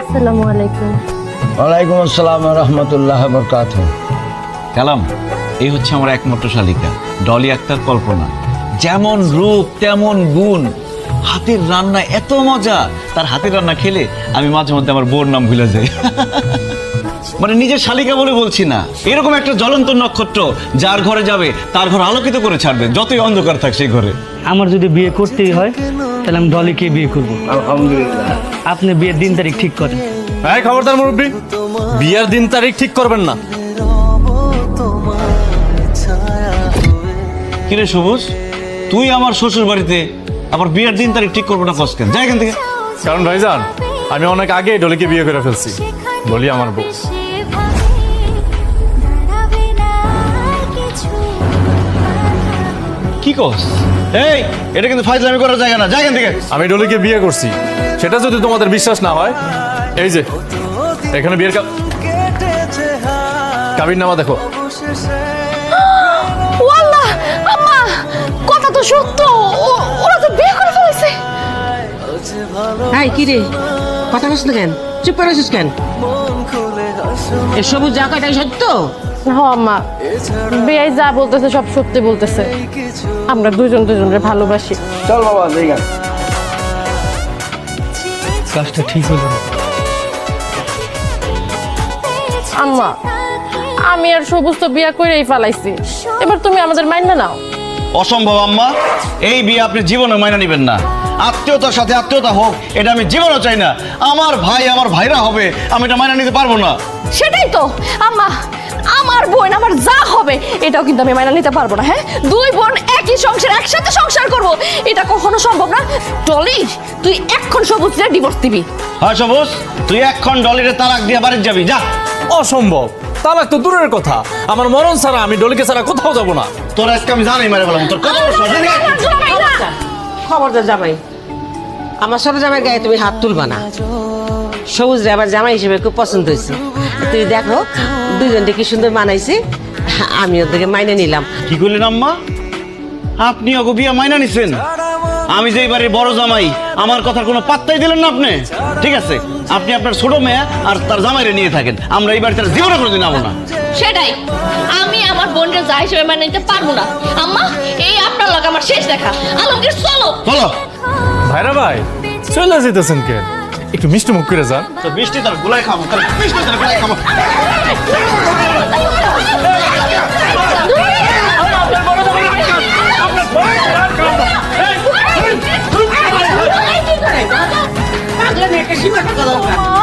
আসসালামু আলাইকুম। ওয়ালাইকুম আসসালাম রহমতুল্লাহ বরকাতুহ। কালাম, এই হচ্ছে আমার একমাত্র শালিকা ডলি আক্তার কল্পনা। যেমন রূপ তেমন গুণ, হাতের রান্না এত মজা। তার হাতের রান্না খেলে আমি মাঝে মধ্যে আমার বোর নাম ভুলে যাই। মানে নিজের শালিকা বলে বলছি না, এরকম একটা জ্বলন্ত নক্ষত্র যার ঘরে যাবে তার ঘর আলোকিত করে ছাড়বে, যতই অন্ধকার থাক সেই ঘরে। আমার যদি বিয়ে করতেই হয় তাহলে আমি ডলিকে বিয়ে করব। আলহামদুলিল্লাহ। আপনি বিয়ের দিন তারিখ ঠিক করেন। হ্যাঁ, খবরদার মুরব্বী, বিয়ের দিন তারিখ ঠিক করবেন না। কিরে সবুজ, তুই আমার শ্বশুর বাড়িতে আবার বিয়ের দিন তারিখ ঠিক করবো না কষ্ট? যাই এখান থেকে। কারণ ভাইজান, আমি অনেক আগে ডলিকে বিয়ে করে ফেলছি। ডলি আমার বউ। কি কস? এই, এটা কিন্তু ফাইজলামি করার জায়গা না, যাই এখান থেকে। আমি ডলিকে বিয়ে করছি, সেটা যদি তোমাদের বিশ্বাস না হয়, এই যে এখানে বিয়ের কাবিননামা দেখো। ওয়াল্লাহ আম্মা, কথা তো সত্য, ওরা তো বিয়ে করে ফেলেছে। হাই কি রে, কথা বলছ না কেন? চুপ করে আছিস কেন? এ সবুজ যা কয়টাই সত্য? হ্যাঁ আম্মা, বিয়াই যা বলতেছে সব সত্যি বলতেছে। আমরা দুজন দুজনের ভালোবাসি। চল বাবা জায়গা। কাজটা ঠিক হলো না। আম্মা, আমি আর সবুজ তো বিয়া করেই ফেলাইছি, এবার তুমি আমাদের মাইনা নাও। অসম্ভব আম্মা, এই বিয়ে আপনি জীবনে মাইনা নেবেন না। আত্মীয়তার সাথে আত্মীয়তা হোক, এটা আমি জীবনও চাই না। আমার ভাই আমার ভাইরা হবে, আমি এটা মাইনা নিতে পারবো না। সেটাই তো আম্মা, আমার বোন আমার যা হবে এটাও কিন্তু আমি মাইনা নিতে পারবো না। হ্যাঁ, দুই বোন একই সংসার, একসাথে সংসার করব, এটা কখনো সম্ভব না। টলি, তুই এখন সবুজরে ডিভোর্স দিবি। হ্যাঁ সবুজ, তুই এখন ডলিরে তালাক দিয়ে বাড়ি যাবি, যা। অসম্ভব, তালাক তো দূরের কথা, আমার মরণ ছাড়া আমি ডলিকে ছাড়া কোথাও যাব না। তোর আজকে আমি জানাই মারে বললাম, তোর কত বড় সাহস? খবরদার জামাই, আমার ছোট জামাইয়ের গায়ে তুমি হাত তুলবা না। সবুজ রে আমার জামাই হিসেবে খুব পছন্দ হয়েছে। তুই দেখো দুইজনকে কি সুন্দর মানাইছে, আমি ওর দিকে মাইনে নিলাম। কি করলেন আম্মা? আপনি ওকে বিয়ে মাইনা নিছেন? আমি যে এবারে বড় জামাই, আমার কথার কোনো পাত্তাই দিলেন না আপনি। ঠিক আছে, আপনি আপনার ছোট মেয়ে আর তার জামাইরে নিয়ে থাকেন, আমরা এই বাড়িতে জীবনে কোনোদিন যাবো না। সেটাই, আমি আমার বোনকে যা হিসেবে মাইনা নিতে পারবো না। আম্মা, এই আপনার লগে আমার শেষ দেখা। আলমগীর চলো। চলো। ভাইরা ভাই, চলে যেতেছেন কেন? একটু মিষ্টি মুখ করে যান। তো বৃষ্টি তার গুলাই খাবো, তার বৃষ্টি তার গুলাই খাবো। একটা সীমা থাকা দরকার।